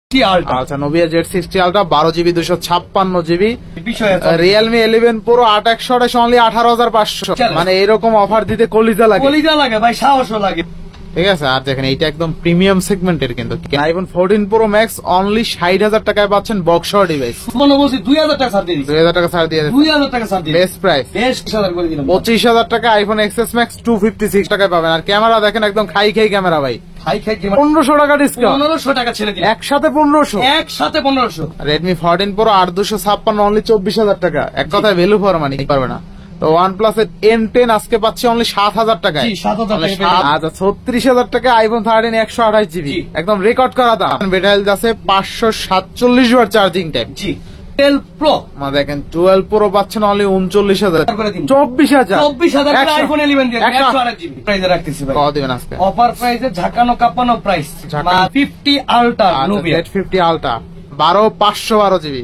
আচ্ছা Nubia Z60 ultra 12GB 256GB Realme 11 pro 8128 only 18,500 মানে এরকম অফার দিতে কলিজা লাগে ভাই, সাহসও লাগে। ঠিক আছে। আর দেখেন এইটা একদম প্রিমিয়াম সেগমেন্টের কিন্তু আইফোন 14 প্রো ম্যাক্স অনলি 60,000 টাকায় পাচ্ছেন বক্সর ডিভাইস। 2000 টাকা ছাড় দিয়ে 2000 টাকা ছাড় দিয়ে 2000 টাকা ছাড় দিয়ে বেস্ট প্রাইস 25,000 টাকা আইফোন XS ম্যাক্স 256 টাকায় পাবেন। আর ক্যামেরা দেখেন একদম খাই ক্যামেরা ভাই, 1500 টাকা ডিসকাউন্ট, 1500 টাকা ছেড়ে দিন একসাথে 1500। রেডমি 14 প্রো 8256 অনলি 24,000 টাকা। এক কথায় ভ্যালু ফর মানি পারবে না। তো OnePlus এর N10 আজকে পাচ্ছি অনলি 7,000 টাকায়। আচ্ছা 36,000 টাকা আইফোন 13 128GB একদম রেকর্ড করা দাম। ব্যাটারি আছে 547 ওয়াট চার্জিং টাইম। 12 প্রো দেখেন 12 প্রো পাচ্ছেন অনলি 39,000 24,000 আইফোন 11 দিয়ে 128GB প্রাইসে রাখতেছি ভাই। কত দিবেন আজকে অফার প্রাইসে ঝাকানো কাপানো price 50 ultra Nubia Z50 ultra 512GB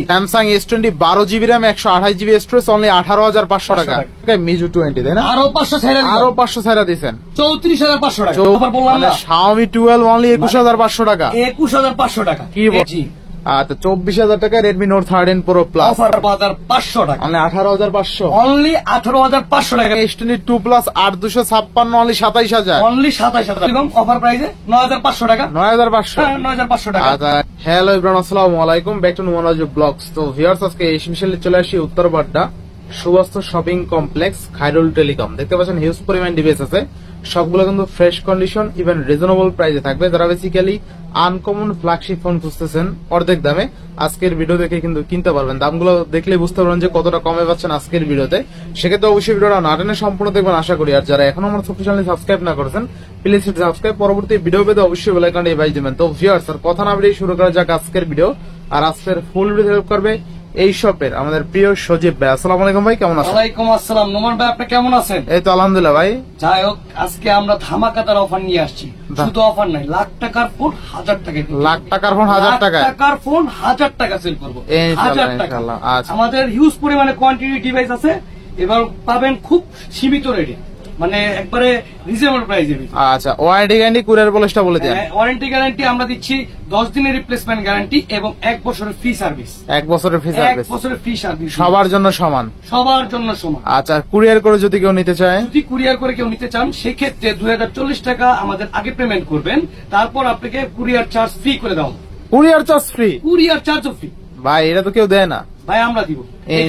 Samsung S20 12GB RAM 128GB storage only 18,500 টাকা। মিজু 20 তাই না? আরো 500 ছাড়া দিবেন 34,500 টাকা। অফার বললাম না, Xiaomi 12 অনলি 21,500 টাকা। 21,500 টাকা কি বলছি? আচ্ছা 24,000 টাকা Redmi note 13 pro plus offer 5,500 টাকা অনলি 18,500 অনলি 18,500 টাকা। S20 2 প্লাস 8256 অনলি 27,000 অনলি 27,000 এবং অফার প্রাইসে 9,500 টাকা 9,500 9,500 টাকা। আচ্ছা হ্যালো এভরিওয়ান, আসসালামু আলাইকুম, ব্যাক টু নুমানজ ব্লগস। তো ভিউয়ার্স আজকে স্পেশালি চলে আসি Uttar Badda Subastu shopping complex Khairul telecom. দেখতে পাচ্ছেন হিউজ পরিমাণ ডিভাইস আছে, সবগুলো কিন্তু ফ্রেশ কন্ডিশন ইভেন রিজনেবল প্রাইসে থাকবে। যারা বেসিক্যালি আনকমন ফ্ল্যাগশিপ ফোন খুঁজতেছেন অর্ধেক দামে আজকের ভিডিও দেখে কিন্তু কিনতে পারবেন। দামগুলো দেখলে বুঝতে পারবেন যে কতটা কমে পাচ্ছেন আজকের ভিডিওতে। সেক্ষেত্রে অবশ্যই ভিডিওটা না টেনে সম্পূর্ণ দেখবেন আশা করি। আর যারা এখনো আমার চ্যানেল সাবস্ক্রাইব না করেছেন প্লিজ সাবস্ক্রাইব, পরবর্তী ভিডিও পেতে অবশ্যই বেল আইকনটা বাজিয়ে দিবেন। তো ভিউয়ার্স আর কথা না বেরিয়ে শুরু করা যাক আজকের ভিডিও। আর আজকের ফুল ভিডিও হেল্প করবে এই শপের আমাদের প্রিয় সজীব ভাই। আসসালামু আলাইকুম ভাই, কেমন আছেন? ওয়ালাইকুম আসসালাম নোমান ভাই, আপনি কেমন আছেন? এই তো আলহামদুলিল্লাহ ভাই। যাই হোক, আজকে আমরা ধামাকাদার অফার নিয়ে আসছি। শুধু অফার নাই, লাখ টাকার ফোন 1000 টাকা, লাখ টাকার ফোন 1000 টাকা, টাকার ফোন 1000 টাকা সেল করবো। ইনশাআল্লাহ। আচ্ছা আমাদের হিউজ পরিমাণে কোয়ান্টিটি ডিভাইস আছে, এবার পাবেন খুব সীমিত রেটে, মানে একবারে রিজনেবল প্রাইসে। আচ্ছা ওয়ারেন্টি গ্যারান্টি কুরিয়ার পলিসটা বলে দেন। ওয়ারেন্টি গ্যারান্টি আমরা দিচ্ছি 10 দিনের রিপ্লেসমেন্ট গ্যারান্টি এবং 1 বছরের ফ্রি সার্ভিস। 1 বছরের ফ্রি সার্ভিস, 1 বছরের ফ্রি সার্ভিস সবার জন্য সমান, সবার জন্য সমান। আচ্ছা কুরিয়ার করে যদি কেউ নিতে চায়, যদি কুরিয়ার করে কেউ নিতে চান সেক্ষেত্রে 2040 টাকা আমাদের আগে পেমেন্ট করবেন, তারপর আপনাকে কুরিয়ার চার্জ ফ্রি করে দাও। Courier charge free? কুরিয়ার চার্জও ফ্রি ভাই, এটা তো কেউ দেয় না ভাই, আমরা দিব।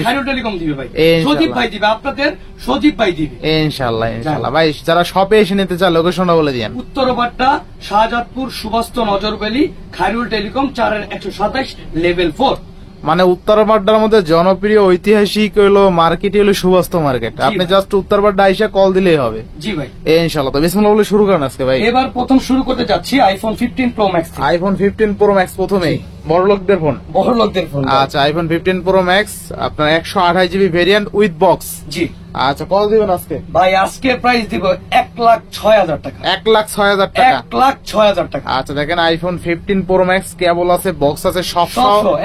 খায়রুল টেলিকম দিবে ভাই, সজীব ভাই দিবে, আপনাদের সজীব ভাই দিবে ইনশাআল্লাহ। ইনশাআল্লাহ ভাই, যারা শপে এসে নিতে চায় লোকেশনটা বলে দিন। Uttar Badda Shahzadpur Subastu নজরবেলি Khairul telecom 4-127 level 4। মানে উত্তরবাড্ডার মধ্যে জনপ্রিয় ঐতিহাসিক হলো মার্কেট হলো সুবাস্ত মার্কেট। আপনি জাস্ট উত্তরবাড্ডা আইসা কল দিলেই হবে। জি ভাই ইনশাআল্লাহ। তো বিসমিল্লাহ বলে শুরু করেন আজকে ভাই। এবার প্রথম শুরু করতে যাচ্ছি iPhone 15 pro max. IPhone 15 pro max প্রথমেই বড়লোকদের ফোন, বড়লোকদের ফোন। আচ্ছা আইফোন 15 প্রো ম্যাক্স আপনার 128GB ভেরিয়েন্ট উইথ বক্স। জি আচ্ছা কত দিবেন আজকে ভাই? আজকে প্রাইস দিব 1,06,000 টাকা। 1,06,000 টাকা, 1,06,000 টাকা। আচ্ছা দেখেন আইফোন 15 প্রো ম্যাক্স কেবল আছে, বক্স আছে, সব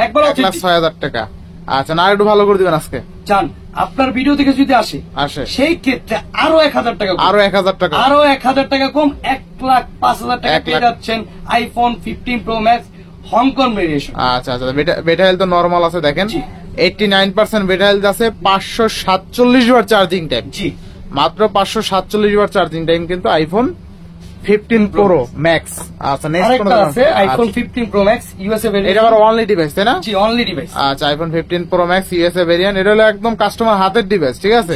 একবার 1,06,000 টাকা। আচ্ছা না একটু ভালো করে দিবেন আজকে জান, আপনার ভিডিও থেকে যদি আসে সেই ক্ষেত্রে আরো 1,000 টাকা, আরো 1,000 টাকা, আরো 1,000 টাকা কম, 1,05,000 টাকা পেয়ে যাচ্ছেন iPhone 15 pro max Hong Kong variation. আচ্ছা আচ্ছা বেটা হেলথ তো নরমাল আছে, দেখেন 89% বেটা হেলথ আছে, 547 ওয়াট চার্জিং টাইম। জি মাত্র 547 ওয়াট চার্জিং টাইম কিন্তু আইফোন 15 প্রো ম্যাক্স। আচ্ছা নেক্সট কোন আছে? IPhone 15 pro max USA variant. এটা আবার অনলি ডিভাইস তাই না? জি অনলি ডিভাইস। আচ্ছা iPhone 15 pro max USA variant, এটা হলো একদম কাস্টমার হাতের ডিভাইস, ঠিক আছে?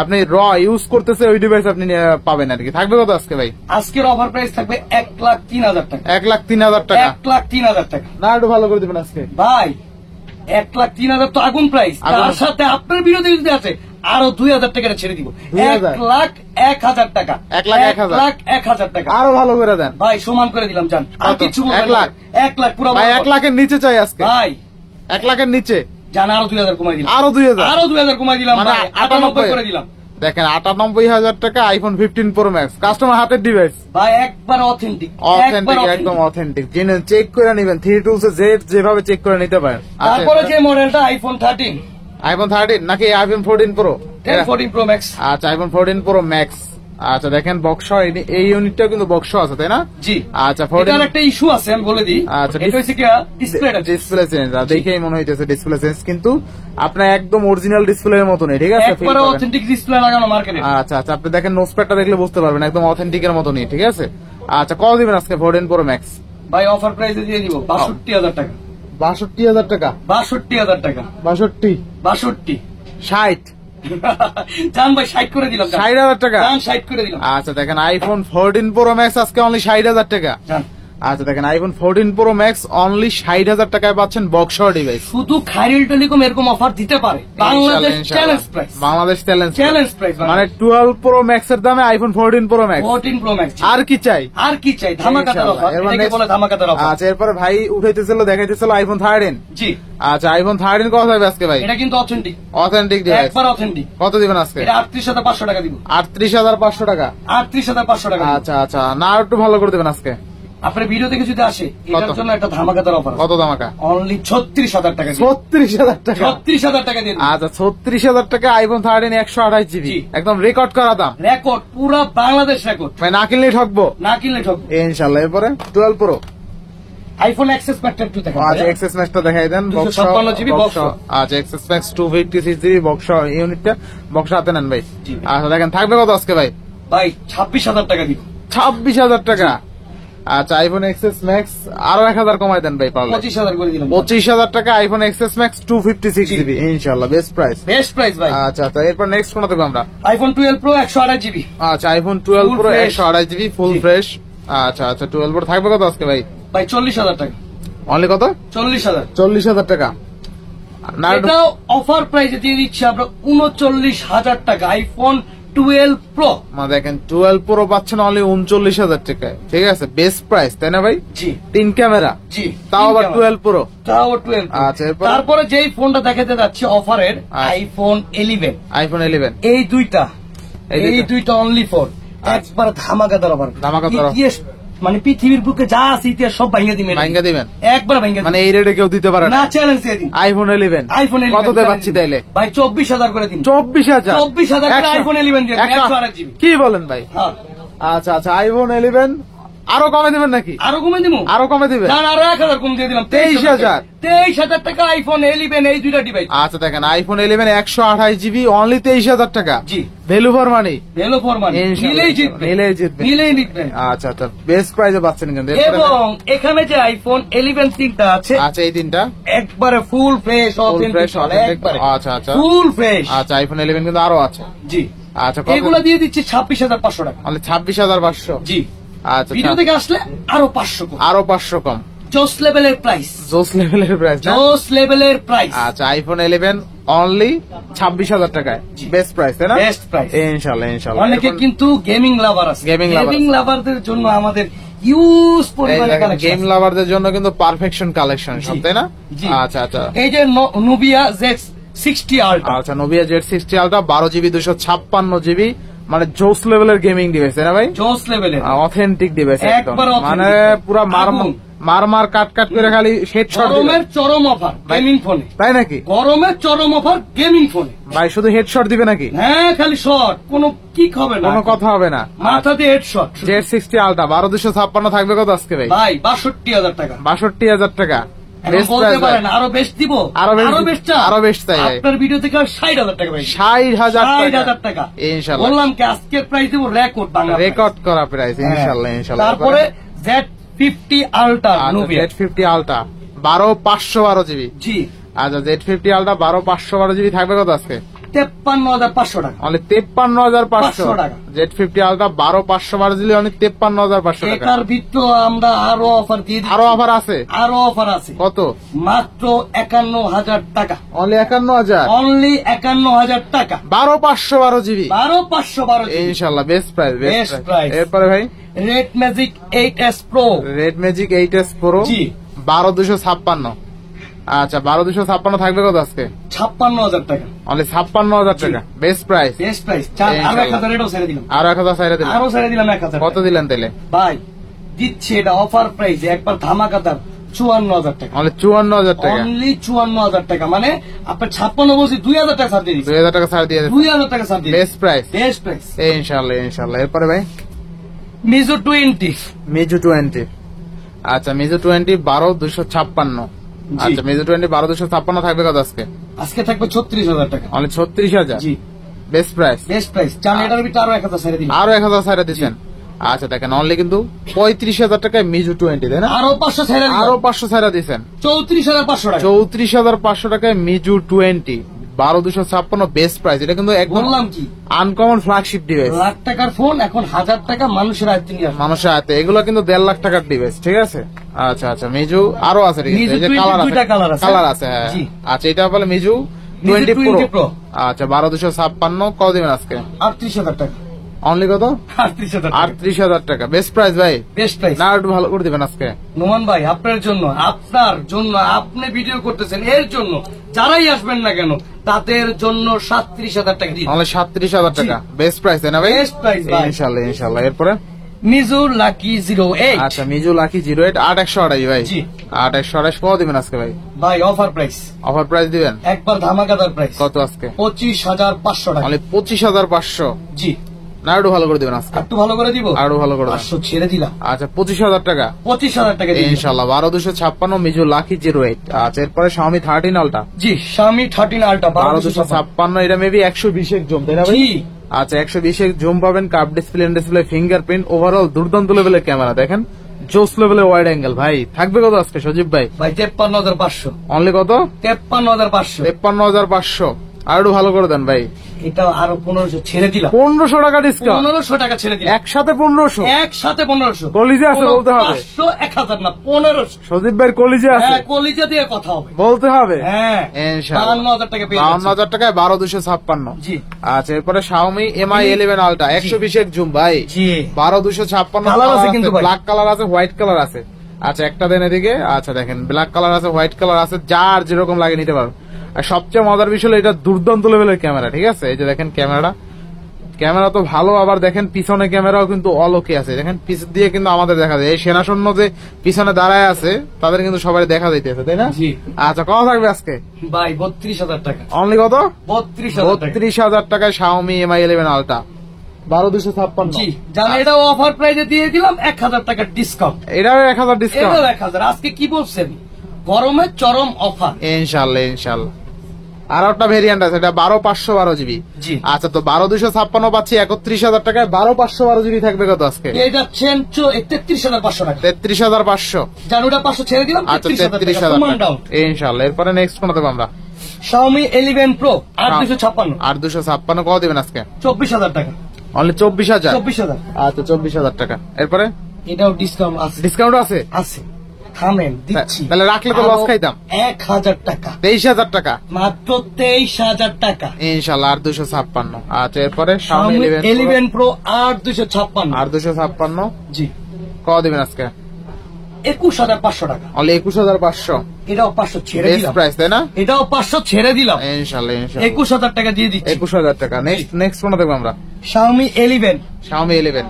আপনি র ইউজ করতেছে ওই ডিভাইস আপনি পাবেন আর কি। থাকবে কত আজকে ভাই? আজকের অফার প্রাইস থাকবে 1,03,000 টাকা। 1,03,000 টাকা, 1,03,000 টাকা। না একটু ভালো করে দিবেন আজকে ভাই। 1,03,000 তো আগুন প্রাইস, তার সাথে আপনার বিরোধী যদি আছে আরো 2,000 টাকা ছেড়ে দিব। 1,01,000 টাকা, 1,01,000 টাকা। আরো ভালো করে দেন ভাই, সমান করে দিলাম জান। আর কিছু 1 লাখ, 1 লাখ পুরো ভাই। 1 লাখের নিচে চাই আজকে ভাই, 1 লাখের নিচে জান। আরো 2,000 কমাই দিলাম, আরো 2,000, আরো 2,000 কমাই দিলাম, 98 করে দিলাম। দেখেন 98,000 টাকা আইফোন 15 প্রো ম্যাক্স, কাস্টমার হাতের ডিভাইস ভাই, একবার অথেন্টিক, একদম অথেন্টিক। জেনে চেক করে নেবেন, 3 টুলস যেভাবে চেক করে নিতে পারেন। তারপরে যে মডেলটা আইফোন 13, আইফোন 13 নাকি আইফোন 14 প্রো? 14 pro max. আচ্ছা আইফোন 14 প্রো ম্যাক্স, আচ্ছা দেখেন বক্স এই ইউনিটটাও কিন্তু বক্স আছে তাই না? জি। আচ্ছা এটার একটা ইস্যু আছে আমি বলে দিই। আচ্ছা, এটা হচ্ছে কি ডিসপ্লে চেঞ্জ, দেখেই মনে হইতেছে ডিসপ্লে চেঞ্জ, কিন্তু আপনার একদম অরিজিনাল ডিসপ্লের মতনই, ঠিক আছে? একবারে অথেন্টিক ডিসপ্লে লাগানো মার্কেটে। আচ্ছা আচ্ছা, আপনি দেখেন নোজপ্যাডটা দেখলে বুঝতে পারবেন একদম অথেন্টিকের মতনই, ঠিক আছে? আচ্ছা, কত দিবেন আজকে 14 Pro Max? ভাই অফার প্রাইসে দিয়ে দিব ৬২,০০০ টাকা। ৬২,০০০ টাকা? ৬২,০০০ টাকা। ৬২ ৬২ ৬০ জান ভাই ৬০ করে দিলাম। ৬০,০০০ টাকা? জান ৬০ করে দিলাম। আচ্ছা দেখেন আইফোন 14 Pro Max আজকে অনলি ৬০,০০০ টাকা। জান আচ্ছা দেখেন আইফোন 14 Pro Max অনলি ৬০,০০০ টাকায় পাচ্ছেন বক্স ডিভাইস। শুধু খাইরুল টেলিকম এরকম অফার দিতে পারে। Bangladesh challenge price. Bangladesh challenge price মানে 12 Pro Max এর দামে iPhone 14 Pro Max। 14 Pro Max। আর কি চাই? আর কি চাই? ধামাকাদার অফার। এটাকে বলে ধামাকাদার অফার। আচ্ছা, এরপরে ভাই উঠাইতেছিল দেখাইতেছিল আইফোন 13। জি। আচ্ছা, আইফোন 13 কত হবে আজকে ভাই? এটা কিন্তু অথেন্টিক। অথেন্টিক ডিভাইস, একবার অথেন্টিক। কত দিবেন আজকে? এটা ৩৮,৫০০ টাকা দিব। ৩৮,৫০০ টাকা? ৩৮,৫০০ টাকা। আচ্ছা আচ্ছা, না একটু ভালো করে দিবেন আজকে। আপনার ভিডিও থেকে যদি আসে এটার জন্য একটা ধামাকাদার অফার। কত ধামাকা? অনলি ৩৬,০০০ টাকা। ৩৬,০০০ টাকা? ৩৬,০০০ টাকা দিয়ে। আচ্ছা, ৩৬,০০০ টাকা আইফোন 13 128 জিবি, একদম রেকর্ড করা দাম। রেকর্ড, পুরো বাংলাদেশ রেকর্ড। ভাই না কিনলে ঠকবো? না কিনলে ঠকবো ইনশাআল্লাহ। এরপরে 12 Pro আইফোন এক্সএস ম্যাক্স একটু দেখান। আচ্ছা, এক্সএস ম্যাক্সটা দেখাই দেন। 256 জিবি বক্স। আচ্ছা, এক্সএস ম্যাক্স 256 জিবি বক্স ইউনিটটা, বক্স হাতে নেন ভাই। আচ্ছা দেখেন থাকবে কত আজকে ভাই? ভাই ২৬,০০০ টাকা দিব। ২৬,০০০ টাকা? আচ্ছা, আইফোন এক্সএস ম্যাক্স আরো ১,০০০ কমাই দেন ভাই পারলে। ২৫,০০০ করে দিলাম। ২৫,০০০ টাকা আইফোন এক্সএস ম্যাক্স 256 জিবি, ইনশাআল্লাহ বেস্ট প্রাইস। বেস্ট প্রাইস ভাই। আচ্ছা আচ্ছা, এরপর নেক্সট কোন দেবো আমরা? IPhone 12 pro ১২৮ GB. আচ্ছা, iPhone 12 pro ১২৮ GB full fresh. আচ্ছা আচ্ছা, 12 প্রো থাকবে কত আজকে ভাই? ভাই ৪০,০০০ টাকা। অনলি কত? ৪০,০০০। ৪০,০০০ টাকা? না, এটাও অফার প্রাইসে দিয়ে দিচ্ছি আমরা ৩৯,০০০ টাকা আইফোন 12 প্রো। দেখেন 12 প্রো পাচ্ছেন অনলি ৩৯,০০০ টাকায়, ঠিক আছে? বেস্ট প্রাইস তাই না ভাই? জি। 3 ক্যামেরা, জি, তাও আবার 12 প্রো। আচ্ছা, তারপরে যেই ফোনটা দেখাতে যাচ্ছে অফারের আইফোন 11। আইফোন 11 এই দুইটা অনলি ফোর একবার ধামাকাদার অফার। ধামাকাদার মানে পৃথিবীর বুকে যা আছে ইতিহাস সব ভাঙিয়ে দিবেন। একবার ভাঙিয়ে, মানে এই রেটে কেউ দিতে পারে না। চ্যালেঞ্জ দিয়ে দিন। আইফোন 11 কততে পাচ্ছি তাইলে? ভাই ২৪,০০০ করে দিন। ২৪,০০০ আইফোন 11 দিয়ে ১০৮ জিবি। কি বলেন ভাই? আচ্ছা আচ্ছা, আইফোন 11 আরো কমে দিবেন নাকি? আরো কমে দিব। আরো কমে দিবেন? না, আরো ১,০০০ কম দিয়ে দিলাম। ২৩,০০০ টাকা আইফোন 11 এই দুইটা ডিভাইস। আচ্ছা দেখেন আইফোন 11 ১২৮ জিবি অনলি 23,০০০ টাকা। জি, ভ্যালু ফর মানি। নিলেই জিতবে। আচ্ছা আচ্ছা, বেস্ট প্রাইসে পাচ্ছেন কিন্তু। এবং এখানে যে আইফোন 11 তিনটা আছে, আচ্ছা এই তিনটা একবারে ফুল ফ্রেশ অথেন্টিক। আচ্ছা আচ্ছা, ফুল ফ্রেশ। আচ্ছা, আইফোন 11 কিন্তু আরো আছে। জি। আচ্ছা, এগুলো দিয়ে দিচ্ছি ২৬,৫০০ টাকা। অনলি ২৬,৫০০। জি। আচ্ছা, ভিডিও থেকে আসলে আরো ৫০০ কম। আরো ৫০০ কম। জোস লেভেলের প্রাইস। আচ্ছা, আইফোন 11 অনলি 26,০০০ টাকায়, বেস্ট প্রাইস তাই না? বেস্ট প্রাইস ইনশাআল্লাহ ইনশাআল্লাহ। অনেকে কিন্তু গেমিং লাভার আছে। গেমিং লাভারদের জন্য আমাদের ইউজ পরিমাণে কালেকশন। গেম লাভারদের জন্য কিন্তু পারফেকশন কালেকশন সব, তাই না? আচ্ছা আচ্ছা, এই যে নুবিয়া Z60 আলট্রা। আচ্ছা, Nubia Z60 ultra 12 GB 256 GB, মানে জোস লেভেলের গেমিং ডিভাইস তাই না ভাই? জোস লেভেলের অথেন্টিক ডিভাইস একদম, মানে পুরো মার কাট করে খালি হেডশট। গরমের চরম অফার গেমিং ফোনে, তাই নাকি? গরমের চরম অফার গেমিং ফোনে ভাই, শুধু হেডশট দিবে নাকি? হ্যাঁ, খালি শট, কোনো কিক হবে না, কোনো কথা হবে না, মাথা দিয়ে হেডশট। Z60 আলট্রা 12,256 থাকবে কত আজকে ভাই? ভাই ৬২,০০০ টাকা। ৬২,০০০ টাকা। বলতে পারেন আরো বেস্ট দিব, আরো বেস্ট চাই। আপনার ভিডিও থেকে ৬০,০০০ টাকা ভাই। ৬০,০০০ টাকা ইনশাআল্লাহ। বললাম কি আজকের প্রাইস দেব রেকর্ড, বাংলা রেকর্ড করা প্রাইস ইনশাআল্লাহ ইনশাআল্লাহ। তারপরে Z50 আলট্রা, Z50 আলট্রা ১২,৫১২ জিবি। জি। আচ্ছা, Z50 আলট্রা ১২,৫১২ জিবি থাকবে কত আজকে? ৫৩,৫০০ টাকা। অনলি ৫৩,৫০০ টাকা। Z50 আলট্রা ১২,৫১২ জিবি অনলি ৫৩,৫০০ টাকা। এটার ভিতর আমরা আরো অফার দিয়ে দিই। আরো অফার আছে? আরো অফার আছে। কত? মাত্র ৫১,০০০ টাকা। অনলি ৫১,০০০? অনলি ৫১,০০০ টাকা। ১২,৫১২ জিবি। ১২,৫১২ জিবি ইনশাআল্লাহ, বেস্ট প্রাইস, বেস্ট প্রাইস। এরপরে ভাই red magic 8s pro. Red magic 8s pro. জি। ১২,২৫৬। আচ্ছা, ১২,২৫৬ থাকবে কত আজকে? ৫৬,০০০ টাকা। অনলি ৫৬,০০০ টাকা, বেস্ট প্রাইস। আরো ১,০০০ এটাও ছেড়ে দিলাম। আরো ১,০০০ ছেড়ে দিলাম। ১,০০০ কত দিলেন তাহলে? ভাই দিচ্ছে এটা অফার প্রাইস, একবার ধামাকাদার 54,000 টাকা, অনলি 54,000 টাকা, অনলি 54,000 টাকা। মানে আপনার 56 বলছি 2,000 টাকা ছাড় দিয়ে দিচ্ছি, 2,000 টাকা ছাড় দিয়ে 2,000 টাকা ছাড় দিয়ে বেস্ট প্রাইস, বেস্ট প্রাইস ইনশাআল্লাহ ইনশাআল্লাহ। এরপরে ভাই মিজু 20, মিজু 20, আচ্ছা মিজু 20 12,256, আচ্ছা মিজু 20 12,256 থাকবে কত আজকে? আজকে থাকবে 36,000 টাকা, অনলি 36,000, জি বেস্ট প্রাইস, বেস্ট প্রাইস। জান এটার ভিতরে আরো 1,000 ছাড় দিন, আরো 1,000 ছাড় দিচ্ছেন। আচ্ছা দেখেন অনলি কিন্তু 35,000 টাকায় মিজু 20, তাই না? আরো 500 ছাড় দিন, আরো 500 ছাড় দিচ্ছেন, 34,500 টাকা, 34,500 টাকায় মিজু 20 12,256, বেস্ট প্রাইস। এটা কিন্তু একদম বললাম কি আনকমন ফ্ল্যাগশিপ ডিভাইস, লাখ টাকার ফোন এখন 1000 টাকা মানুষের আয়ত্তে নিয়ে আসবে, মানুষের হাতে। এগুলো কিন্তু 1.5 লাখ টাকার ডিভাইস, ঠিক আছে? আচ্ছা আচ্ছা মিজু আরো আছে, ঠিক আছে? মিজু এই যে 20 কালার আছে, দুইটা কালার আছে, কালার আছে, হ্যাঁ। জি। আচ্ছা এটা বলে মিজু 20 প্রো, আচ্ছা 12,256 কত দিবেন আজকে? 38,000 টাকা, অনলি কত? 38,000 টাকা, 38,000 টাকা, বেস্ট প্রাইস ভাই, বেস্ট প্রাইস। না একটু ভালো করে দিবেন আজকে? নোমান ভাই আপনার জন্য, আপনি ভিডিও করতেছেন এর জন্য, যারাই আসবেন না কেন তাদের জন্য 37,000 টাকা দিন, অনলি 37,000 টাকা, বেস্ট প্রাইস, তাই না ভাই? বেস্ট প্রাইস ভাই, ইনশাআল্লাহ ইনশাআল্লাহ। এরপরে মিজু লাকি 08, আচ্ছা মিজু লাকি 08 8128 ভাই, জি 8128 কত দিবেন আজকে ভাই? ভাই অফার প্রাইস, অফার প্রাইস দিবেন একবার ধামাকাদার প্রাইস, কত আজকে? 25,500 টাকা, অনলি 25,500, জি না একটু ভালো করে দিবেন আজকে? একটু ভালো করে দিব, আরো ভালো করে দেন। 500 ছেড়ে দিলাম, আচ্ছা 25,000 টাকা, 25,000 টাকা দিন ইনশাআল্লাহ। 12,256 মিজু লাকি 08। আচ্ছা এরপরে Xiaomi 13 আলটা, জি Xiaomi 13 আলট্রা 12,256, এটা মেবি 120 এক জুম, তাই না ভাই? জি আচ্ছা 120 এক জুম পাবেন, কার্ভ ডিসপ্লে ফিঙ্গারপ্রিন্ট, ওভারঅল দুর্দান্ত লেভেলের ক্যামেরা, দেখেন জোস লেভেলের ওয়াইড অ্যাঙ্গেল। ভাই থাকবে কত আজকে সজীব ভাই? ভাই 53,500, অনলি কত? 53,500, 53,500, আর একটু ভালো করে দেন ভাই। এটা আরো 1500 ছেড়ে দিলাম, 1500 টাকা ডিসকাউন্ট, 1500 টাকা ছেড়ে দিলাম, একসাথে 1500, একসাথে 1500, কলিজা আছে বলতে হবে, 500 1000 না 1500, সজীব ভাইয়ের কলিজা আছে, হ্যাঁ কলিজা দিয়ে কথা হবে, বলতে হবে, হ্যাঁ ইনশাআল্লাহ। 52,000 টাকা পেয়ে যাচ্ছি, 52,000 টাকায় 12,256, জি আচ্ছা এরপরে Xiaomi Mi 11 আলটা 120 এক জুম ভাই, জি 12,256 কালার আছে কিন্তু ভাই, ব্ল্যাক কালার আছে, হোয়াইট কালার আছে। আচ্ছা একটা দেন এদিকে, আচ্ছা দেখেন ব্ল্যাক কালার আছে, হোয়াইট কালার আছে, যার যেরকম লাগে নিতে পারো। আর সবচেয়ে মজার বিষয় হলো এটা দুর্দান্ত লেভেলের ক্যামেরা, ঠিক আছে? এই যে দেখেন ক্যামেরা তো ভালো, আবার দেখেন পিছনে ক্যামেরাও কিন্তু অল ওকে আছে, দেখেন পিছ দিয়ে কিন্তু আমাদের দেখা যায়, এই সেনা সৈন্য যে পিছনে দাঁড়ায় আছে তাদের কিন্তু সবাই দেখা যাইতেছে, তাই না? জি আচ্ছা কত থাকবে আজকে ভাই? 32,000 টাকা, অনলি কত? 32,000 টাকা, 32,000 টাকায় Xiaomi Mi 11 আলটা 12,256, জি জানেন এটাও অফার প্রাইসে দিয়ে দিলাম, 1,000 টাকা ডিসকাউন্ট, এটাও 1,000 ডিসকাউন্ট, এটাও 1,000। আজকে কি বলছেন, গরমের চরম অফার, ইনশাআল্লাহ ইনশাআল্লাহ। আর একটা ভেরিয়েন্ট আছে, এটা 12,512 জিবি, জি আচ্ছা তো 12,256 পাচ্ছি 31,000 টাকায়, 12,512 জিবি থাকবে কত আজকে? এই যাচ্ছেন 33,500 টাকা, 33,500, জান ওটা 500 ছেড়ে দিলাম, আচ্ছা 33,000 33,000 ডাউন, ইনশাআল্লাহ। এরপরে নেক্সট কোনটা দেবো আমরা? Xiaomi 11 Pro 8,256, 8,256 কত দিবেন আজকে? 24,000 টাকা, অনলি 24,000, 24,000, আচ্ছা 24,000 টাকা। এরপরে এটাও ডিসকাউন্ট আছে, ডিসকাউন্ট আছে, আছে থামেন দিচ্ছি, তাহলে রাখলে তো লস খাইতাম। 1,000 টাকা, 23,000 টাকা, মাত্র 23,000 টাকা, ইনশাআল্লাহ। 8,256, আচ্ছা এরপরে Xiaomi Xiaomi 11 11 Pro 8,256, 8,256 জি কত দিবেন আজকে? 21,500 টাকা, অনলি 21,500, এটাও 500 ছেড়ে বেস্ট দিলাম, প্রাইস, তাই না? এটাও 500 ছেড়ে দিলাম, ইনশাআল্লাহ ইনশাআল্লাহ 21,000 টাকা দিয়ে দিচ্ছি। 21,000 টাকা। নেক্সট কোনটা দেখবো আমরা? Xiaomi 11 Xiaomi 11,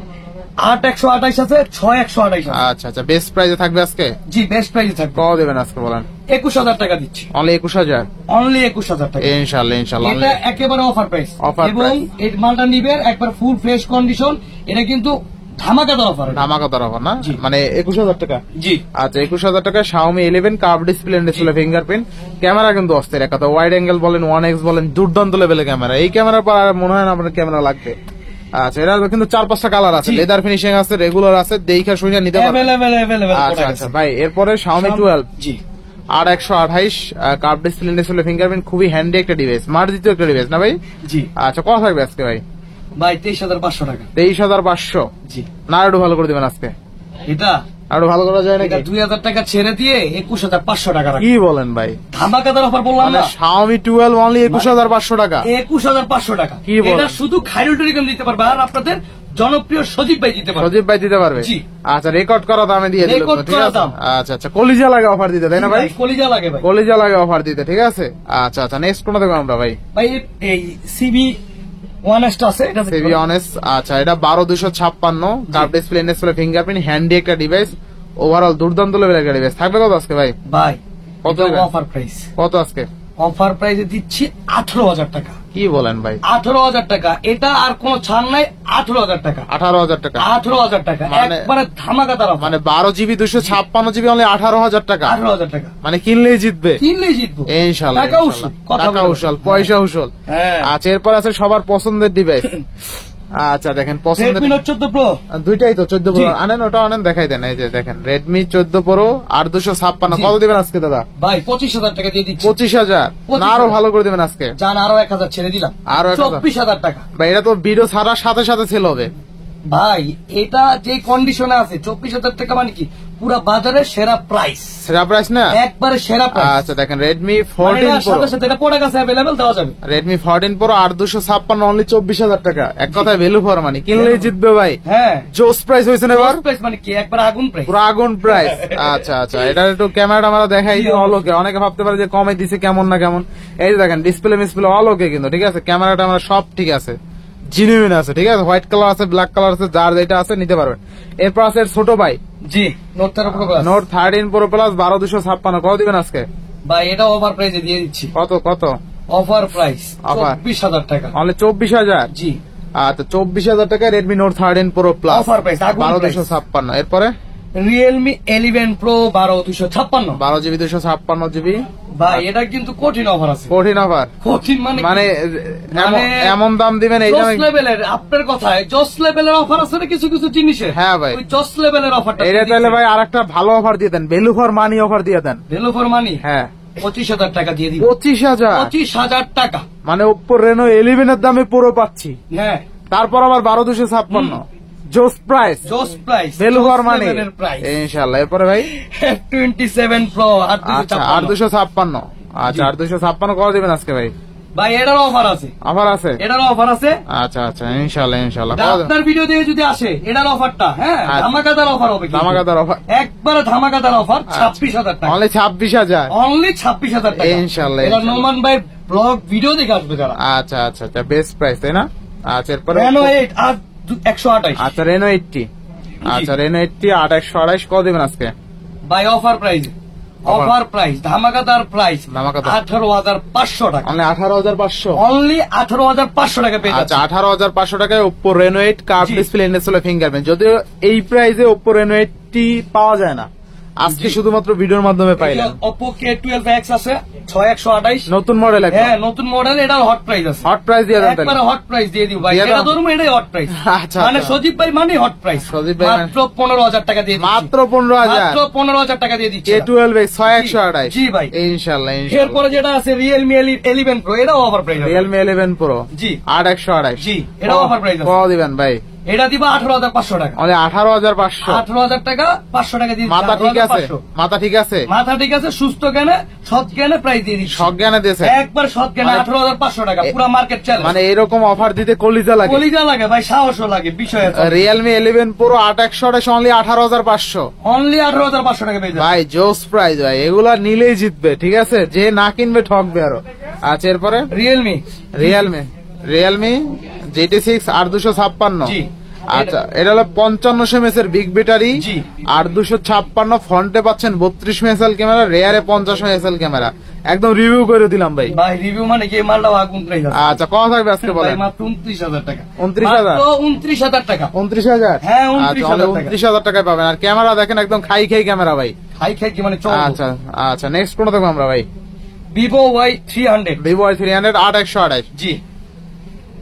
8,128 আছে, 6,128 আছে, আচ্ছা আচ্ছা বেস্ট প্রাইসে থাকবে আজকে, জি বেস্ট প্রাইসে থাকবে, কত দেবেন আজকে বলেন? 21,000 টাকা দিচ্ছি, অনলি 21,000, অনলি 21,000 টাকা, ইনশাআল্লাহ ইনশাআল্লাহ। এটা একেবারে অফার প্রাইস, Offer এবং price। এই মালটা নিবেন একবার ফুল ফ্রেশ কন্ডিশন, এটা কিন্তু ধামাকাদার অফার, ধামাকাদার অফার না, জি। মানে 21,000 টাকা, জি আচ্ছা 21,000 টাকা Xiaomi 11 curve display fingerprint, camera কিন্তু অস্থির, এক কথা ওয়াইড অ্যাঙ্গেল বলেন 1x বলেন দুর্দান্ত লেভেলের ক্যামেরা। এই ক্যামেরার পর আর মনে হয় না আপনার ক্যামেরা লাগবে। আচ্ছা এটা কিন্তু 4-5টা কালার আছে, জি। লেদার ফিনিশিং আছে, রেগুলার আছে, দেখা শুনে নিতে পারবেন। अवेलेबल আচ্ছা আচ্ছা ভাই এরপরে Xiaomi 12 জি 8,128 কার্ভ ডিসপ্লে ফিঙ্গারপ্রিন্ট, খুবই হ্যান্ডি একটা ডিভাইস, মার্জিত একটা ডিভাইস না ভাই? জি আচ্ছা কত থাকবে আজকে ভাই? ভাই 23,500 টাকা, 23,500, জি না একটু ভালো করে দিবেন আজকে? এটা আরো ভালো করা যায় এটা নাকি? 2,000 টাকা ছেড়ে দিয়ে 21,500 টাকা রাখি, কি বলেন ভাই? ধামাকাদার অফার বললাম মানে না, Xiaomi 12 অনলি 21,500 টাকা, 21,500 টাকা, কি বলেন? এটা শুধু খাইরুল টেলিকম দিতে পারবে, আর আপনাদের জনপ্রিয় সজীব ভাই দিতে পারবে, সজীব ভাই দিতে পারবে? জি। আচ্ছা রেকর্ড করা দামে দিয়ে দিল, Record ঠিক করা আছে। দাম। আচ্ছা আচ্ছা কলিজা লাগে অফার দিতে, তাই না ভাই? কলিজা লাগে ভাই, কলিজা লাগে অফার দিতে, ঠিক আছে। আচ্ছা আচ্ছা নেক্সট কোনটা দেখবো আমরা ভাই? ভাই এই সিবি 1S আছে, এটা সিবি অনেস্ট, আচ্ছা এটা 12,256 কার্ভ ডিসপ্লে ফিঙ্গারপ্রিন্ট, হ্যান্ডি একটা ডিভাইস, ওভারঅল দুর্দান্ত লেভেলের গাড়ি বেশ থাকবে কত আজকে ভাই? ভাই কত অফার প্রাইস? কত আজকে অফার প্রাইসে দিচ্ছি 18,000 টাকা। কি বলেন ভাই? 18,000 টাকা, এটা আর কোন ছাড় নাই। 18,000 টাকা। 18,000 টাকা? 18,000 টাকা একবারে ধামাকাদার অফার। মানে 12 GB 256 GB অনলি 18,000 টাকা। 18,000 টাকা মানে কিনলেই জিতবে। কিনলেই জিতবো ইনশাআল্লাহ। টাকা উসুল, টাকা উসুল, পয়সা উসুল। আচ্ছা এরপর আছে সবার পছন্দের ডিভাইস। আচ্ছা দেখেন পছন্দের Redmi Note 14 Pro দুইটাই তো 14 Pro আনেন, ওটা আনেন দেখাই দেন। এই যে দেখেন Redmi 14 Pro 8256 কত দিবেন আজকে দাদা? ভাই 25,000 টাকা দিয়ে দিচ্ছি। 25,000 না আরো ভালো করে দিবেন আজকে? জান আরো 1,000 ছেড়ে দিলাম, আরো 24,000 টাকা। ভাই এটা তো ভিডিও ছাড়ার সাথে সাথে সেল হবে ভাই। এটা যে কন্ডিশনে আছে 24,000 টাকা মানে কি পুরো বাজারে সেরা প্রাইস। সেরা প্রাইস না? একবারে সেরা প্রাইস। আচ্ছা দেখেন Redmi 14 Pro সাথে সাথে এটা প্রোডাক্ট আছে अवेलेबल দেওয়া যাবে। Redmi 14 Pro 8256 অনলি 24,000 টাকা। এক কথায় ভ্যালু ফর মানি, কিনলেই জিতবে ভাই। হ্যাঁ জোস প্রাইস হইছে না এবার? প্রাইস মানে কি একবারে আগুন প্রাইস, পুরো আগুন প্রাইস। আচ্ছা আচ্ছা এটা একটু ক্যামেরাটা আমরা দেখাই দিই অলোকে। অনেকে ভাবতে পারে যে কমে দিছে কেমন না কেমন। এই যে দেখেন ডিসপ্লে মিসপ্লে অলোকে কিন্তু ঠিক আছে, ক্যামেরাটা আমরা সব ঠিক আছে, জিনুইন আছে ঠিক আছে। হোয়াইট কালার আছে, ব্ল্যাক কালার আছে, যার যেটা আছে নিতে পারবেন। এরপর আছে ছোট ভাই জি Note 13 Pro Plus। Note 13 Pro Plus 12,256 কত দিবেন আজকে ভাই এটা অফার প্রাইসে দিয়ে দিচ্ছি। কত কত অফার প্রাইস? Offer? 24,000 টাকা অনলি 24,000? জি। আচ্ছা 24,000 টাকা Redmi Note 13 Pro Plus offer price 12,256। এরপরে Realme 11 Pro 12,256 12 GB 256 GB। ভাই এটা কিন্তু কঠিন অফার আছে। কঠিন অফার কঠিন মানে এমন দাম দিবেন এই জস লেভেলের, আপনার কথায় জস লেভেলের অফার আছে না কিছু কিছু জিনিসে। হ্যাঁ ভাই ওই জস লেভেলের অফারটা এটা তাহলে ভাই আরেকটা ভালো অফার দিয়ে দেন, ভ্যালু ফর মানি অফার দিয়ে দেন। Value for money? হ্যাঁ 25,000 টাকা দিয়ে দিব। 25,000? 25,000 টাকা মানে Oppo Reno 11 এর দামে পুরো পাচ্ছি। হ্যাঁ তারপর আবার 12,256 জোস প্রাইস, জোস price, value for money price ইনশাআল্লাহ। এরপরে ভাই F27 Pro 8,256। আচ্ছা 8,256 কত দিবেন আজকে ভাই? ভাই এটার অফার আছে। অফার আছে? এটার অফার আছে। আচ্ছা আচ্ছা ইনশাআল্লাহ ইনশাআল্লাহ। আপনার ভিডিও দিয়ে যদি আসে এটার অফারটা হ্যাঁ ধামাকাদার অফার হবে। ধামাকাদার অফার, একবারে ধামাকাদার অফার। 26,000 টাকা অনলি 26,000? অনলি 26,000 টাকা ইনশাআল্লাহ। এটা নোমান ভাই ব্লগ ভিডিও দেখে আসবে যারা। আচ্ছা আচ্ছা আচ্ছা বেস্ট প্রাইস তাই না? আচ্ছা এরপরে Reno 8 আর 128। আচ্ছা Reno 80। আচ্ছা Reno 80 8,128 কত দিবেন আজকে ভাই? অফার প্রাইস, অফার প্রাইস, ধামাকাদার প্রাইস, 18,500 টাকা। অনলি 18,500? অনলি 18,500 টাকা পেয়ে আচ্ছা 18,500 টাকায় Oppo Reno 8 curve display in-display fingerprint. যদিও এই প্রাইসে Oppo Reno 80 পাওয়া যায় না, আজকে শুধুমাত্র ভিডিওর মাধ্যমে পাইলেন। Oppo K12X আছে 6,128 নতুন মডেল। হ্যাঁ নতুন মডেল, এটা হট প্রাইস আছে। হট প্রাইস দিয়ে দেন একবারে হট প্রাইস দিয়ে দিব ভাই। এটা ধরুন এটাই হট প্রাইস। আচ্ছা মানে সজীব ভাই মানে হট প্রাইস। সজীব ভাই মাত্র 15,000 টাকা দিয়ে দিচ্ছি। মাত্র 15,000? মাত্র 15,000 টাকা দিয়ে দিচ্ছি। K12X 6,128? জি ভাই ইনশাআল্লাহ। এরপরে যেটা আছে Realme 11 Pro, এটাও অফার প্রাইস। Realme 11 Pro জি 8,128? জি এটাও অফার প্রাইস আছে। কত দিবেন ভাই? এটা দিব 18,500 টাকা। অনলি 18,500? 18,000 টাকা 500 টাকা দিয়ে মাথা ঠিক আছে? মাথা ঠিক আছে? মাথা ঠিক আছে, সুস্থ জ্ঞানে সৎ জ্ঞানে প্রাইস দিয়ে দিচ্ছি। সব জ্ঞানে দিয়েছে একবার সৎ জ্ঞানে 18,500 টাকা পুরো মার্কেট চ্যালেঞ্জ। মানে এরকম অফার দিতে কলিজা লাগে, কলিজা লাগে ভাই, সাহসও লাগে বিষয় আছে। Realme 11 Pro 8,128 only 18,500? অনলি 18,500 টাকা পেয়ে যাবে ভাই জোস প্রাইস ভাই, এগুলা নিলেই জিতবে ঠিক আছে, যে না কিনবে ঠকবে আরো। আচ্ছা এরপরে Realme GT6 8,256? জি আচ্ছা এটা হলো 55 mAh এর বিগ ব্যাটারি, 8,256 ফ্রন্টে পাচ্ছেন 32 মেগাপিক্সেল ক্যামেরা, রেয়ারে 50 মেগাপিক্সেল ক্যামেরা। একদম রিভিউ করে দিলাম ভাই। ভাই রিভিউ মানে কি মালটা আগুন প্রাইস আছে। আচ্ছা কত থাকবে আজকে বলেন? মাত্র 29,000 টাকা। 29,000? মাত্র 29,000 টাকা। 29,000? হ্যাঁ 29,000 টাকায় পাবেন। আর ক্যামেরা দেখেন একদম খাই ক্যামেরা ভাই। খাই কি মানে চল। আচ্ছা আচ্ছা নেক্সট কোনটা দেখবো আমরা ভাই? Vivo Y300। Vivo Y300 8,128? জি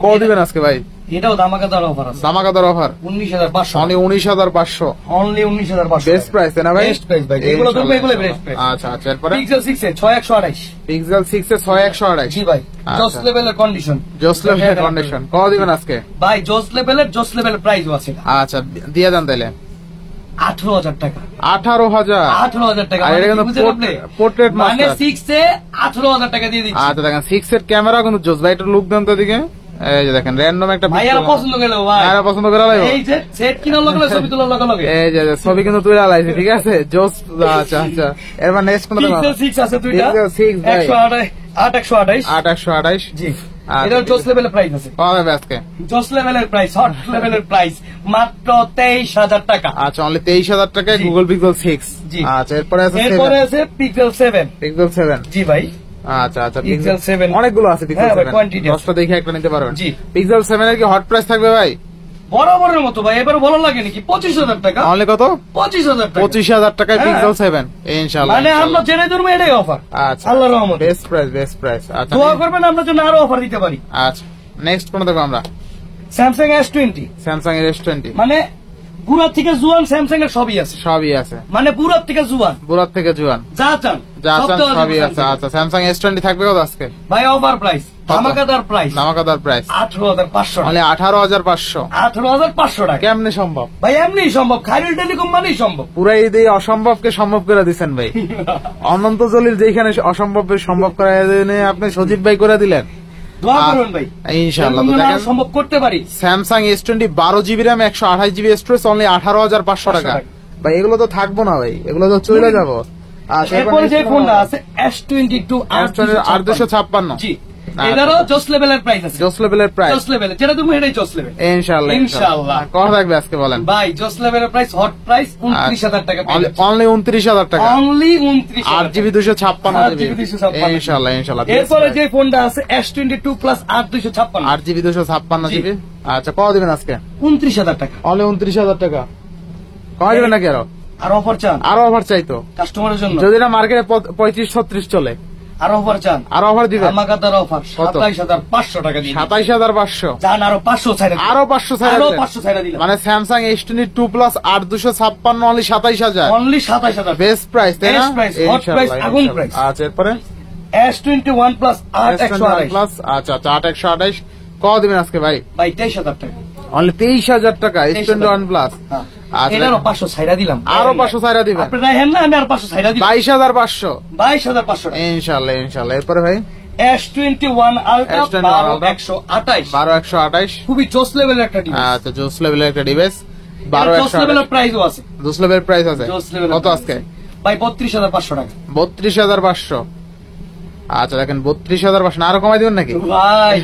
কত দিবেন আজকে ভাই? এটাও ধামাকাদার অফার আছে। ধামাকাদার offer 19,500? Only 19,500? Only 19,500 best price না ভাই? বেস্ট প্রাইস ভাই, এগুলো তো এগুলো বেস্ট প্রাইস। আচ্ছা আচ্ছা এরপরে Pixel 6 এ 6,128? Pixel 6 এ 6,128? জি ভাই জোস লেভেলের কন্ডিশন। জোস লেভেলের কন্ডিশন কত দিবেন আজকে ভাই? জোস লেভেলের প্রাইসও আছে। আচ্ছা দিয়ে দেন তাহলে। 18,000 টাকা। 18,000? 18,000 টাকা আর এটা কিন্তু পোর্ট্রেট মানে মাস্টার। 6 এ 18,000 টাকা দিয়ে দিচ্ছি। আচ্ছা দেখেন 6 এর ক্যামেরা কিন্তু জোস ভাই, একটু লুক দেন তো দিকে। এই যে দেখেন র্যান্ডম একটা ভাইয়ারা পছন্দ করে ভাই, ভাইয়ারা পছন্দ করে লাইব। এই যে সেট কিনার লগে ছবি তোলার লগে এই যে ছবি কিন্তু তুই লাইছে ঠিক আছে জোস। আচ্ছা আচ্ছা এরপর নেক্সট কোনটা? Pixel 6 আছে দুইটা। Pixel 6 ভাই 828? 8,128? জি এটা জোস লেভেলের প্রাইস আছে। আজকে জোস লেভেলের প্রাইস, হট লেভেলের প্রাইস মাত্র 23,000 টাকা। আচ্ছা, অনলি 23,000 টাকায় গুগল পিক্সেল 6। আচ্ছা, এরপরে আছে পিক্সেল 7। পিক্সেল 7, জি ভাই। আচ্ছা পিক্সেল 7 অনেকগুলো আছে। পিক্সেল 7 10টা দেখে একটা নিতে পারবেন। পিক্সেল 7 এর কি হট প্রাইস থাকবে ভাই? বরাবরের মতো ভাই, এবারে ভালো লাগে নাকি? 25,000 টাকা। অনলি কত? 25,000 টাকা। 25,000 টাকায় পিক্সেল 7 ইনশাআল্লাহ। মানে আমরা জেনে ধরবো এটাই অফার। আচ্ছা, আল্লাহর রহমতে বেস্ট প্রাইস। আচ্ছা, দোয়া করবেন আমরা জন্য আরো অফার দিতে পারি। আচ্ছা, নেক্সট কোন দেখো আমরা? Samsung S20। স্যামসাং এর S20 মানে বুড়া থেকে জুয়ান স্যামসাং এর সবই আছে। মানে বুড়া থেকে জুয়ান যা চান সবই আছে। আচ্ছা, স্যামসাং S20 থাকবে কত আজকে ভাই? অফার প্রাইস, ধামাকাদার প্রাইস 18,500। মানে 18,500। 18,500 টাকা। কেমনে সম্ভব ভাই? এমনি সম্ভব, খাইরুল টেলিকম মানেই সম্ভব। পুরো এই দিয়ে অসম্ভবকে সম্ভব করে দিচ্ছেন ভাই। অনন্ত জলিল যেখানে অসম্ভবকে সম্ভব করে আপনি সজীব ভাই করে দিলেন। দোয়া করুন ভাই, ইনশাআল্লাহ সম্ভব করতে পারি। Samsung S20 12GB RAM 128GB storage only 18,500 টাকা। ভাই এগুলো তো থাকবো না ভাই, এগুলো তো চলে যাবো। এরপরে যে ফোনটা আছে S22 856। জি, এটারও জোস লেভেলের প্রাইস আছে। জোস লেভেলের প্রাইস, জোস লেভেল যেটা তুমি এটাই জোস লেভেল ইনশাআল্লাহ। কত থাকবে আজকে বলেন ভাই? জোস লেভেলের প্রাইস, হট প্রাইস 29,000 টাকা। অনলি 29,000 টাকা। অনলি 29,000। 8GB 256 ইনশাআল্লাহ। এরপরে যে ফোনটা আছে S22 প্লাস 8,256। 8GB 256GB। আচ্ছা, কত দিবেন আজকে? 29,000 টাকা। অনলি 29,000 টাকা। কয় দিবেন নাকি আরো? আর অফার চান? আরো অফার চাইতো কাস্টমারের জন্য। যদি না মার্কেটে 35-36 চলে, আরো অফার চান? আরো অফার দিবেন। ধামাকাদার অফার 27,500 টাকা দিন। 27,500 জান, আরো 500 ছাড়া দিন। আরো 500 ছাড়া দিন। মানে Samsung S22 plus 8,256 only 27,000। Only 27,000 best price, তাই না? হট প্রাইস, আগুন প্রাইস। আচ্ছা, এরপরে S21 প্লাস 8,128 প্লাস। আচ্ছা, 8,128 কত দিবেন আজকে ভাই? 23,000 টাকা। অনলি 23,000 টাকা S21 প্লাস। এটারও 500 ছাইড়া দিলাম। আরো 500 ছাইড়া দিবেন। আপনি রাখেন না, আমি আর 500 ছাইড়া দিলাম। 22,500 ইনশাআল্লাহ। এরপরে ভাই S21 আলট্রা 12,128 খুবই জোস লেভেলের একটা ডিভাইস। আচ্ছা, জোস লেভেলের একটা ডিভাইস। জোস লেভেলের প্রাইসও আছে। জোস লেভেলের প্রাইস আছে কত আজকে ভাই? 32,500 টাকা। 32,500। আচ্ছা, দেখেন 32,500 আরো কমাই দিবেন নাকি ভাই?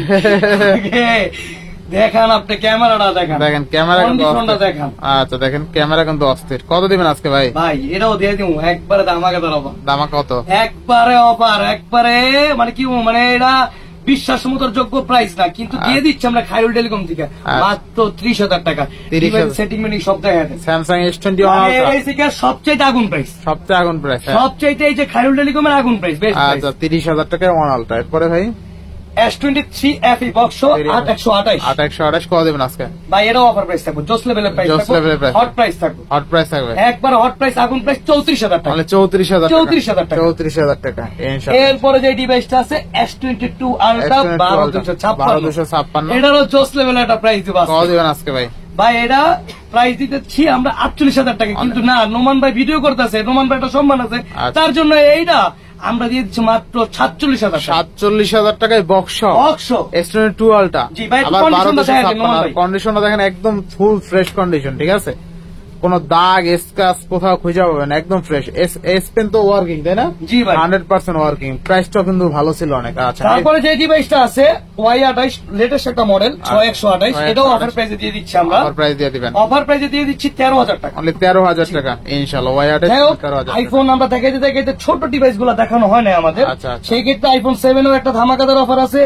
দেখান আপনি ক্যামেরাটা দেখান। দেখেন ক্যামেরা কন্ডিশনটা দেখান। আচ্ছা, দেখেন ক্যামেরা কিন্তু অস্থির। কত দিবেন আজকে ভাই? ভাই এটাও দিয়ে দিব একবারে ধামাকাদার অফার। দামা কত? একবারে অফার, একবারে মানে কি মানে এটা বিশ্বাস মতোর যোগ্য প্রাইস না, কিন্তু দিয়ে দিচ্ছি আমরা খাইরুল টেলিকম থেকে মাত্র 30,000 টাকা। সেটিং মেটিং সব দেখা যায়। স্যামসাং S21 সবচেয়ে আগুন প্রাইস, সবচেয়ে এই যে খাইরুল টেলিকমের আগুন প্রাইস। আচ্ছা, 30,000 টাকায় ওয়ান আলট্রা। এরপরে ভাই S23 FE বক্স 8,128 কত দেবেন আজকে ভাই? এরও অফার প্রাইস থাকবে, জোস লেভেলের প্রাইস থাকবে, হট প্রাইস থাকবে, একবার হট প্রাইস আগুন প্রাইস 34,000 টাকা। 34,000 টাকা ইনশাআল্লাহ। এরপরে যে ডিভাইসটা আছে S22 আলট্রা 12,256 এটারও জোস লেভেলের একটা প্রাইস দিব। কত দিবেন আজকে ভাই? ভাই এটা প্রাইস দিতেছি আমরা 48,000 টাকা, কিন্তু না, নোমান ভাই ভিডিও করতেছে, নোমান ভাই একটা সম্মান আছে, তার জন্য এইটা আমরা দিয়ে দিচ্ছি মাত্র 47,000 টাকায় বক্স S22 আলট্রা। কন্ডিশনটা দেখেন একদম ফুল ফ্রেশ কন্ডিশন, ঠিক আছে? কোন দাগ স্ক্র্যাচ কোথাও খুঁজে পাবেন, একদম ফ্রেশ। এস পেন তো ওয়ার্কিং, তাই না? জি ভাই, 100% ওয়ার্কিং। প্রাইসটাও কিন্তু ভালো ছিল অনেক। আচ্ছা, তারপরে যে ডিভাইসটা আছে Y28 লেটেস্ট একটা মডেল 6128, এটাও অফার প্রাইসে দিয়ে দিচ্ছি আমরা। অফার প্রাইস দিয়ে দিবেন? অফার প্রাইসে দিয়ে দিচ্ছি 13,000 টাকা। অনলি 13,000 টাকা ইনশাআল্লাহ। Y28 13,000। আইফোন আমরা দেখাইতে ছোট ডিভাইস গুলো দেখানো হয় না আমাদের, সেই ক্ষেত্রে আইফোন 7 এর একটা ধামাকাদার অফার আছে।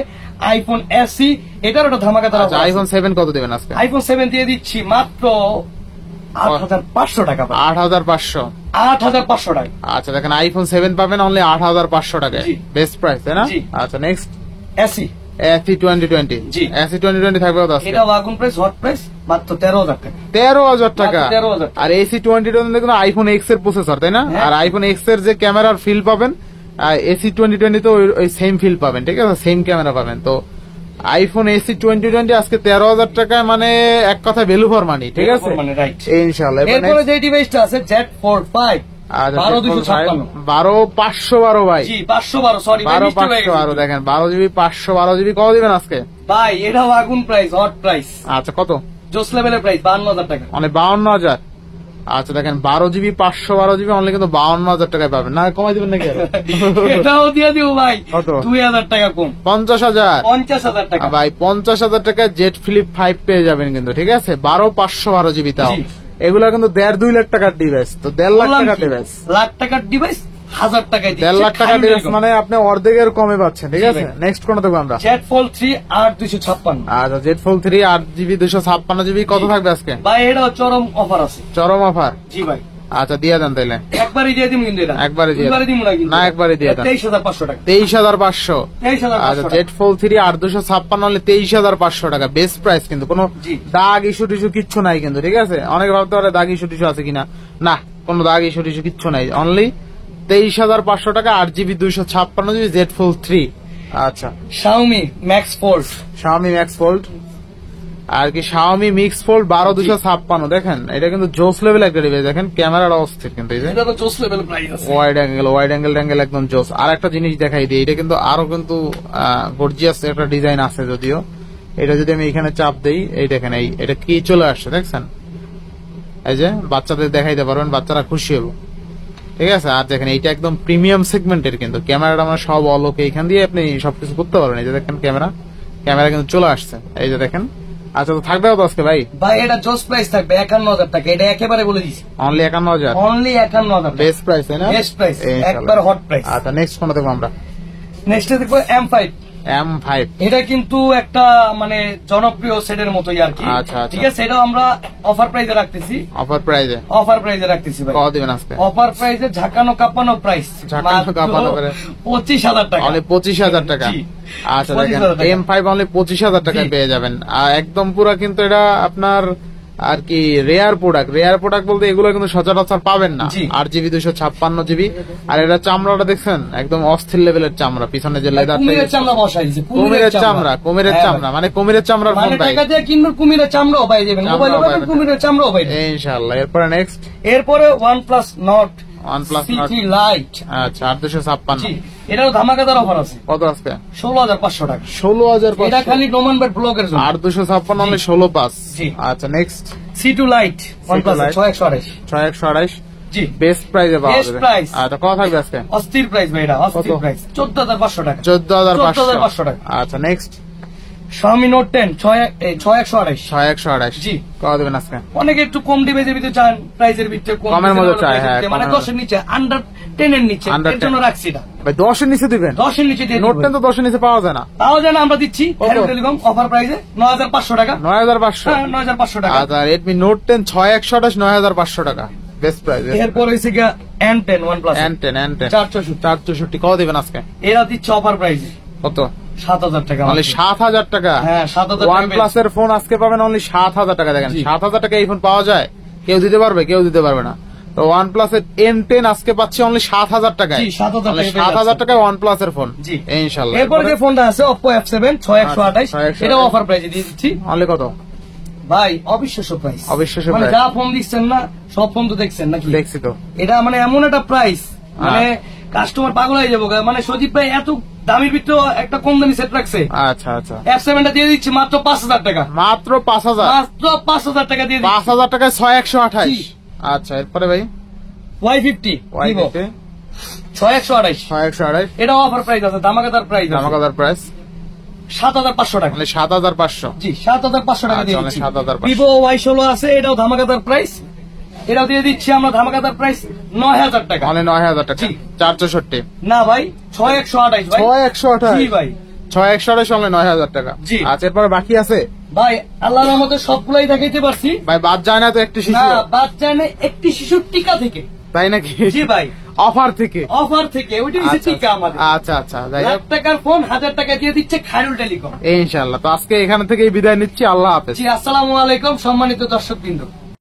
আইফোন SE এটারও একটা ধামাকাদার অফার। আইফোন 7 কত দিবেন আজকে? আইফোন 7 দিয়ে দিচ্ছি মাত্র 8,500 টাকা। 8,500 টাকা। আচ্ছা, দেখেন আইফোন 7 পাবেন অনলি 8,500 টাকায়। বেস্ট প্রাইস, তাই না? আচ্ছা, নেক্সট SE 2020 SE 2020 থাকবে কত আজকে? এটা আগুন প্রাইস, হট প্রাইস মাত্র 13,000 টাকা। 13,000 টাকা। আর SE 2020 দেখুন আইফোন X এর প্রসেসর, তাই না? আর আইফোন X এর যে ক্যামেরার ফিল পাবেন, SE 2020 তো ওই সেম ফিল পাবেন, ঠিক আছে? সেম ক্যামেরা পাবেন। তো আইফোন SE 2020 আজকে 13,000 টাকায়, মানে এক কথা ভ্যালু ফর মানি, ঠিক আছে? ইনশাআল্লাহ। এরপরে যে ডিভাইসটা আছে Z45 12,512 ভাই। জি 512, সরি 12,512। দেখেন 12GB 512GB কত দিবেন আজকে ভাই? এটাও আগুন প্রাইস, হট প্রাইস। আচ্ছা, কত? জোস লেভেলের প্রাইস 52,000 টাকা। মানে 52,000। আচ্ছা দেখেন 12GB 512GB অনলি কিন্তু 52,000 টাকায় পাবেন, না কমাই দিবেন নাকি? এটাও দিয়ে দিব ভাই, কত? 2,000 টাকা কম, 50,000 টাকা ভাই। 50,000 টাকায় জেড ফ্লিপ 5 পেয়ে যাবেন কিন্তু, ঠিক আছে? 12/512GB তাও। এগুলা কিন্তু 1.5-2 লাখ টাকার ডিভাইস, তো 1.5 লাখ টাকার ডিভাইস, লাখ টাকার ডিভাইস 1000 টাকায় 1.5 লাখ টাকার ডিভাইস মানে আপনি অর্ধেকের কমে পাচ্ছেন, ঠিক আছে? নেক্সট কোনটা দেখবো আমরা? Z fold 3 8256। আচ্ছা জেড ফোল্ড 3 8GB 256GB কত থাকবে আজকে? ভাই এটা চরম অফার আছে, চরম অফার। জি ভাই। আচ্ছা দিয়ে দেন তাইলে, একবারই দিয়ে দিমু কিন্তু, এটা একবারই দিয়ে দিমু না কিন্তু, না একবারই দিয়ে দেন। 23,500 টাকা, 23,500। 23,500। আচ্ছা জেড ফোল্ড 3 8256 হলে 23,500 টাকা, বেস্ট প্রাইস কিন্তু, কোনো দাগ ইস্যু টিস্যু কিচ্ছু নাই কিন্তু, ঠিক আছে? অনেকে ভাবতে পারে দাগ ইস্যু টিস্যু আছে কিনা, না কোনো দাগ ইস্যু টিস্যু কিচ্ছু নাই, অনলি 23,500 টাকা 8GB 256GB জেড ফোল্ড 3। আচ্ছা Xiaomi Max Fold, Xiaomi Max Fold আর কি Xiaomi Mix Fold 12/256, দেখেন এটা কিন্তু জোস লেভেল একটা ডিভাইস, দেখেন ক্যামেরাটা অস্থির কিন্তু, এই যে এটা তো জোস লেভেল প্রাইস আছে, ওয়াইড অ্যাঙ্গেল একদম জোস। আর একটা জিনিস দেখাই দিই, এটা কিন্তু আরো কিন্তু গর্জিয়াস একটা ডিজাইন আছে যদিও, এটা যদি আমি এখানে চাপ দেই, এই দেখেন এটা কি চলে আসছে দেখছেন, এই যে বাচ্চাদের দেখাইতে পারবেন, বাচ্চারা খুশি হবে, ঠিক আছে? আর দেখেন এইটা একদম প্রিমিয়াম সেগমেন্টের কিন্তু, ক্যামেরাটা আমরা সব অলোকে এখান দিয়ে আপনি সবকিছু করতে পারবেন, এই যে দেখেন ক্যামেরা কিন্তু চলে আসছে, এই যে দেখেন। আচ্ছা তো থাকবে কত আজকে ভাই? ভাই এটা জোস প্রাইস থাকবে 51,000 টাকা, এটা একেবারে বলে দিছি, অনলি 51,000, অনলি 51,000, বেস্ট প্রাইস তাই না? বেস্ট প্রাইস, একবার হট প্রাইস। আচ্ছা নেক্সট কোনটা দেখবো আমরা? নেক্সট দেখবো M5। এটা কিন্তু একটা মানে জনপ্রিয় সেটের মতোই আর কি, আচ্ছা ঠিক আছে? এটাও আমরা অফার প্রাইসে রাখতেছি, অফার প্রাইসে রাখতেছি ভাই। কত দিবেন আজকে? অফার প্রাইসে ঝাঁকানো কাঁপানো প্রাইস, 25,000 টাকা, অনলি 25,000 টাকা। আচ্ছা দেখেন M5 অনলি 25,000 টাকায় পেয়ে যাবেন, আর একদম পুরা কিন্তু এটা আপনার আর কি রেয়ার প্রোডাক্ট বলতে এগুলো কিন্তু সচরাচর পাবেন না। 8GB 256GB, আর এটা চামড়াটা দেখছেন একদম অস্থির লেভেলের চামড়া, পিছনে যে লেদার, কুমিরের চামড়া মানে কুমিরের চামড়ার ফোন ভাই, কুমিরের চামড়াও পাই যাবেন, কুমিরের চামড়াও পাই ইনশাআল্লাহ। এরপরে নেক্সট, এরপরে OnePlus Nord CT Lite, আচ্ছা 856, এটাও ধামাকাদার অফার আছে, কত আজকে? 16,500 টাকা, 16,500, এটা খালি নোমান বাট ব্লগের জন্য, 856 হলে 16,500। আচ্ছা নেক্সট, C2 Lite OnePlus 6128, জি বেস্ট প্রাইসে পাওয়া যাবে। আচ্ছা কত থাকবে আজকে? অস্থির প্রাইস ভাই, এটা অস্থির প্রাইস, 14,500 টাকা, 14,500 টাকা। আচ্ছা নেক্সট, Xiaomi Note 10 6128, জি কত দেবেন আজকে? অনেকে একটু কম ডিভাইসের ভিতরে চান, প্রাইসের ভিতরে কমের মধ্যে চাই, হ্যাঁ মানে 10 এর নিচে, আন্ডার 10 এর নিচে, এর জন্য রাখছি না ভাই। 10 এর নিচে দিবেন? 10 এর নিচে দিয়ে Note 10 তো 10 এর নিচে পাওয়া যায় না, আমরা দিচ্ছি টেলিকম অফার প্রাইসে 9,500 টাকা, 9,500, 9,500 টাকা। আচ্ছা Redmi Note 10 6128 9,500 টাকা, বেস্ট প্রাইস। এরপর হইছে গিয়া N10 OnePlus N10 464 কত দিবেন আজকে? এরা দিচ্ছে অফার প্রাইসে কত? 7,000 টাকা, অনলি 7,000 টাকা। হ্যাঁ 7,000 টাকা। OnePlus এর ফোন আজকে পাবেন অনলি 7,000 টাকা। দেখেন 7,000 টাকা এই ফোন পাওয়া যায়? কেউ দিতে পারবে না। তো OnePlus এর N10 আজকে পাচ্ছি অনলি 7,000 টাকায়। 7,000 টাকায় OnePlus এর ফোন, ইনশাআল্লাহ। এরপর যে ফোনটা আছে Oppo F7 6128, এটা অফার প্রাইসে দিয়ে দিচ্ছি অনলি কত ভাই? অবিশ্বাস্য প্রাইস, অবিশ্বাস্য মানে প্রাইস। যা ফোন দিচ্ছেন না সব ফোন তো দেখছেন নাকি? দেখছি তো। এটা মানে এমন একটা প্রাইস, মানে কাস্টমার পাগল হয়ে যাবো। মানে সজীব ভাই এত দামির ভিতরে একটা কম দামি সেট রাখছে। আচ্ছা আচ্ছা, F7 টা দিয়ে দিচ্ছি মাত্র 5,000 টাকা। মাত্র 5,000 টাকা দিয়ে দিচ্ছি। 5,000 টাকায় 6128। আচ্ছা এরপরে ভাই Y50 6128, এটা অফার প্রাইস আছে, ধামাকাদার প্রাইস, 7,500 টাকা। মানে 7,500, জি 7,500 টাকা দিয়ে দিচ্ছি। 7,500। Vivo Y16 আছে, এটাও ধামাকাদার প্রাইস, এটাও দিয়ে দিচ্ছি আমরা ধামাকাদার প্রাইস 9,000 টাকা। মানে 9,000 টাকা। 464 না ভাই 6128 ভাই, 6128 জি ভাই 6128 মানে 9,000 টাকা। আচ্ছা এরপরে বাকি আছে ভাই, আল্লাহর রহমতে সবগুলাই দেখাইতে পারছি ভাই। বাদ যায় না তো একটি শিশু? না বাদ যায় না, একটি শিশুর টিকা থেকে। তাই নাকি? জি ভাই, অফার থেকে ওইটা হচ্ছে টিকা আমাদের। আচ্ছা আচ্ছা, যাই হোক, টাকার ফোন 1,000 টাকা দিয়ে দিচ্ছে খায়রুল টেলিকম, ইনশাআল্লাহ। তো আজকে এখান থেকেই বিদায় নিচ্ছি, আল্লাহ হাফেজ। জি আসসালামু আলাইকুম সম্মানিত দর্শকবৃন্দ।